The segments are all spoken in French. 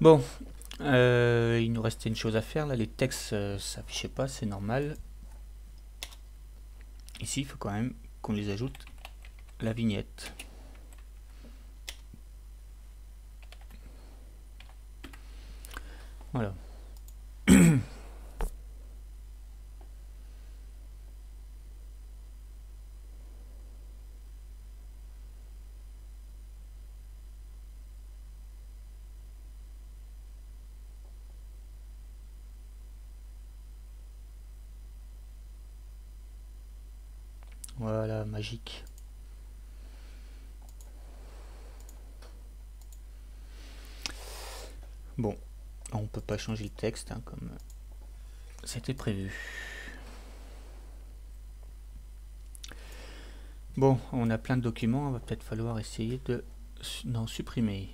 Bon, il nous restait une chose à faire là, les textes s'affichaient pas, c'est normal. Ici, il faut quand même qu'on les ajoute la vignette. Voilà. Voilà, magique. Bon, on peut pas changer le texte hein, comme c'était prévu. Bon, on a plein de documents, il va peut-être falloir essayer de d'en supprimer.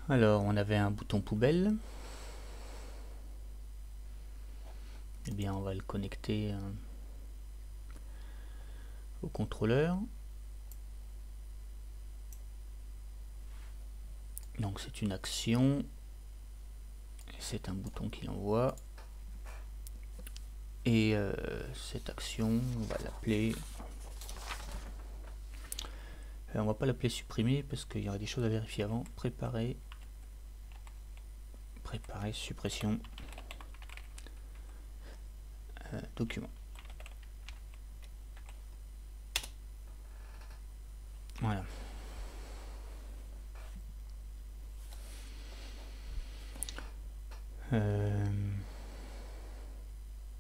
Alors, on avait un bouton poubelle. Eh bien, on va le connecter au contrôleur. Donc, c'est une action. C'est un bouton qui l'envoie. Et cette action, on va l'appeler... on va pas l'appeler supprimer parce qu'il y aurait des choses à vérifier avant. Préparer suppression document. Voilà.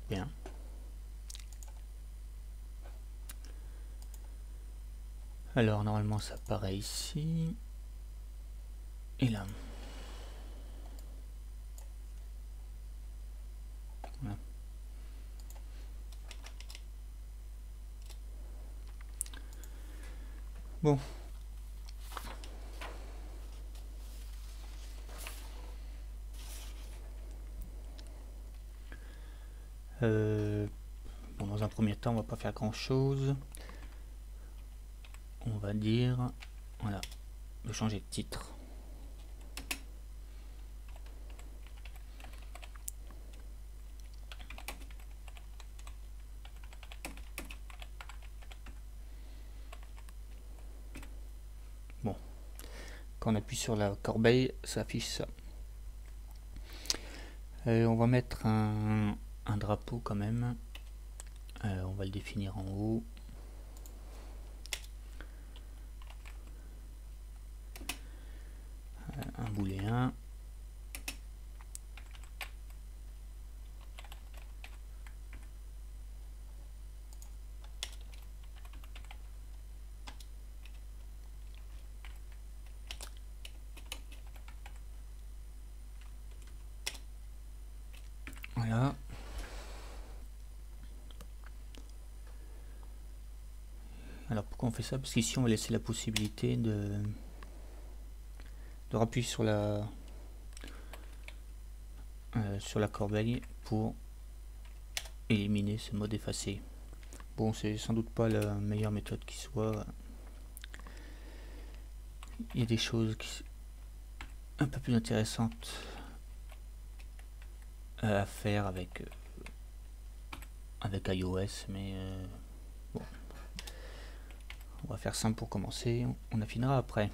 Bien. Alors normalement ça apparaît ici et là. Voilà. Bon. Bon, dans un premier temps, on va pas faire grand chose. On va dire, voilà, de changer de titre. Bon, quand on appuie sur la corbeille, ça affiche ça. On va mettre un drapeau quand même. On va le définir en haut. Un booléen. Voilà. Alors pourquoi on fait ça? Parce qu'ici on va laisser la possibilité de rappuyer sur la corbeille pour éliminer ce mode effacé. Bon, c'est sans doute pas la meilleure méthode qui soit. Il y a des choses qui un peu plus intéressantes à faire avec iOS, mais bon, on va faire simple pour commencer, on affinera après.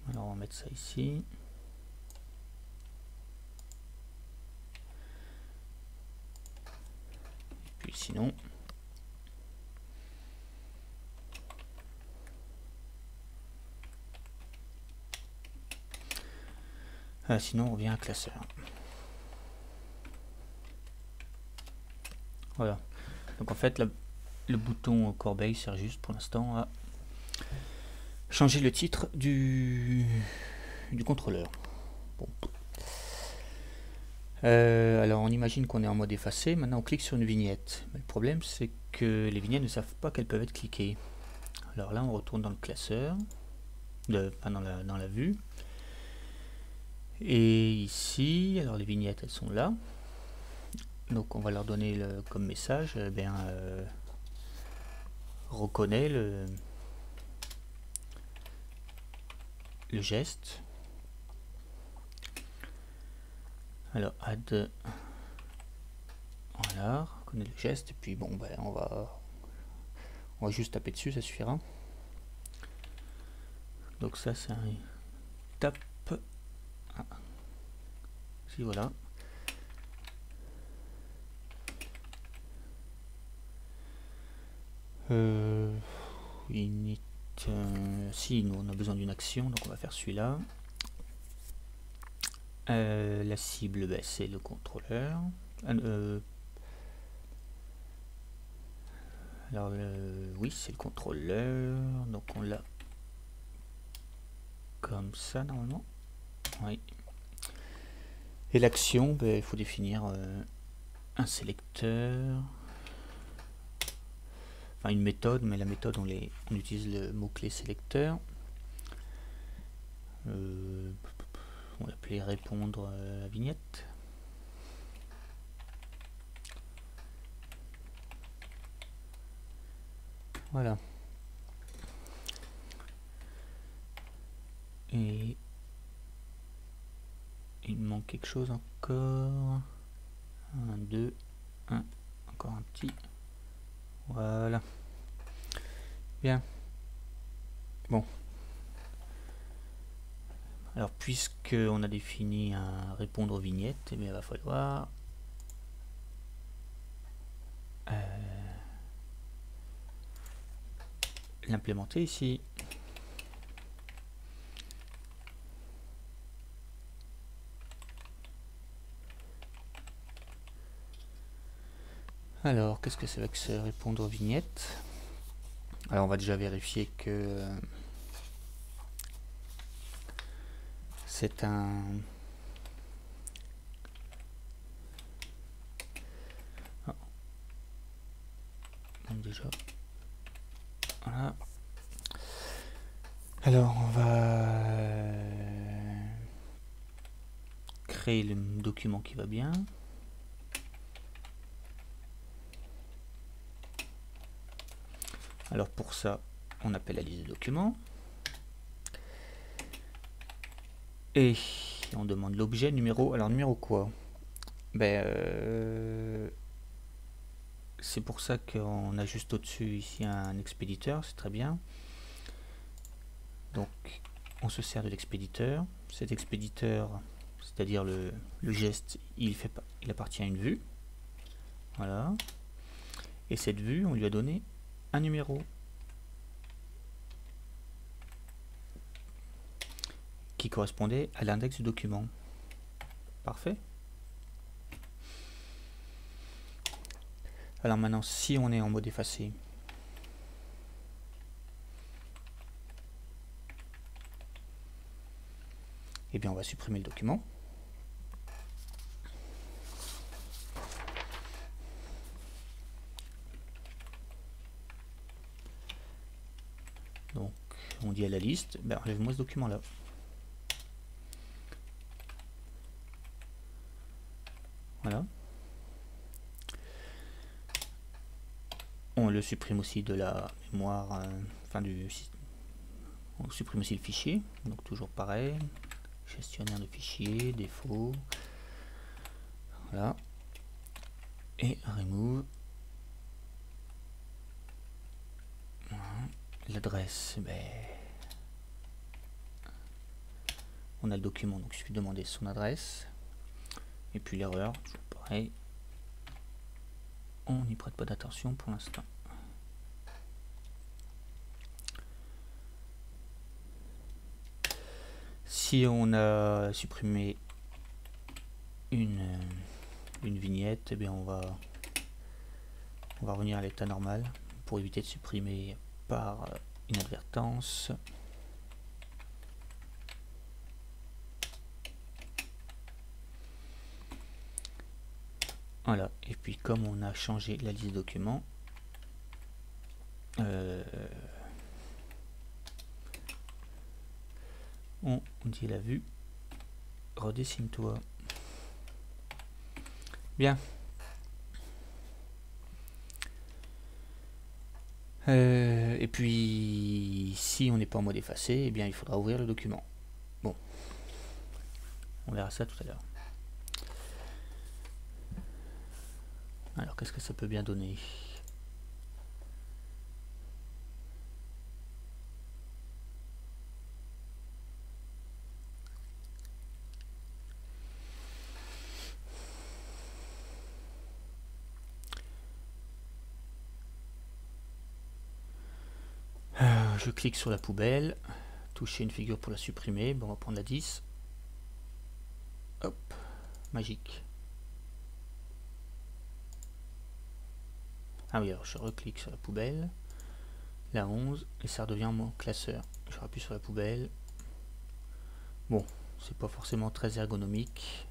Alors on va mettre ça ici. Et puis sinon, sinon on revient à classeur. Voilà. Donc en fait le bouton corbeille sert juste pour l'instant à changer le titre du contrôleur. Bon. Alors on imagine qu'on est en mode effacé, maintenant on clique sur une vignette. Mais le problème c'est que les vignettes ne savent pas qu'elles peuvent être cliquées. Alors là on retourne dans le classeur, dans la vue. Et ici, alors les vignettes elles sont là. Donc on va leur donner comme message, reconnaît le geste. Alors add, voilà, reconnaît le geste, et puis bon on va juste taper dessus, ça suffira. Donc ça c'est un tape. Ah. Si voilà. Init, si nous on a besoin d'une action, donc on va faire celui-là. La cible, c'est le contrôleur. Alors oui, c'est le contrôleur, donc on l'a comme ça normalement. Oui. Et l'action, il faut définir un sélecteur, enfin une méthode, mais la méthode on utilise le mot-clé sélecteur. On va l'appeler répondre à vignette. Voilà. Et il me manque quelque chose encore. 1, 2, 1, encore un petit. Voilà. Bien. Bon. Alors, puisque on a défini un répondre aux vignettes, il va falloir l'implémenter ici. Alors, qu'est-ce que c'est avec ce répondre aux vignettes? Alors, on va déjà vérifier que c'est un... Oh. Donc déjà... Voilà. Alors, on va créer le document qui va bien. Alors pour ça, on appelle la liste de documents. Et on demande l'objet numéro. Alors numéro quoi? C'est pour ça qu'on a juste au-dessus ici un expéditeur, c'est très bien. Donc on se sert de l'expéditeur. Cet expéditeur, c'est-à-dire le geste, il appartient à une vue. Voilà. Et cette vue, on lui a donné un numéro qui correspondait à l'index du document. Parfait. Alors maintenant, si on est en mode effacé, eh bien on va supprimer le document. Donc on dit à la liste, enlève-moi ce document là. Voilà. On le supprime aussi de la mémoire, on supprime aussi le fichier, donc toujours pareil, gestionnaire de fichiers, défaut, voilà, et remove. Voilà. L'adresse, on a le document, donc il suffit de demander son adresse, et puis l'erreur, toujours pareil, on n'y prête pas d'attention pour l'instant. Si on a supprimé une vignette, on va revenir à l'état normal pour éviter de supprimer par inadvertance. Voilà, et puis comme on a changé la liste de documents, on dit la vue, redessine-toi. Bien. Et puis, si on n'est pas en mode effacé, eh bien il faudra ouvrir le document. Bon, on verra ça tout à l'heure. Alors, qu'est-ce que ça peut bien donner? Je clique sur la poubelle, toucher une figure pour la supprimer. Bon, on va prendre la 10. Hop, magique. Ah oui, alors je reclique sur la poubelle, la 11, et ça redevient mon classeur. Je rappuie sur la poubelle. Bon, c'est pas forcément très ergonomique,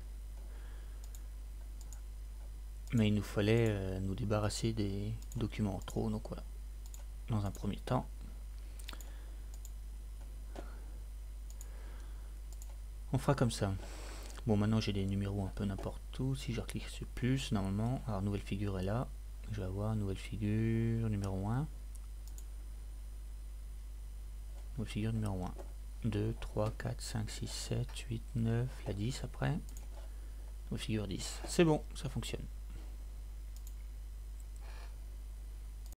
mais il nous fallait nous débarrasser des documents en trop, donc voilà. Dans un premier temps, on fera comme ça. Bon, maintenant j'ai des numéros un peu n'importe où. Si je reclique sur plus, normalement, alors nouvelle figure est là. Je vais avoir nouvelle figure numéro 1. Nouvelle figure numéro 1. 2, 3, 4, 5, 6, 7, 8, 9, la 10 après. Nouvelle figure 10. C'est bon, ça fonctionne.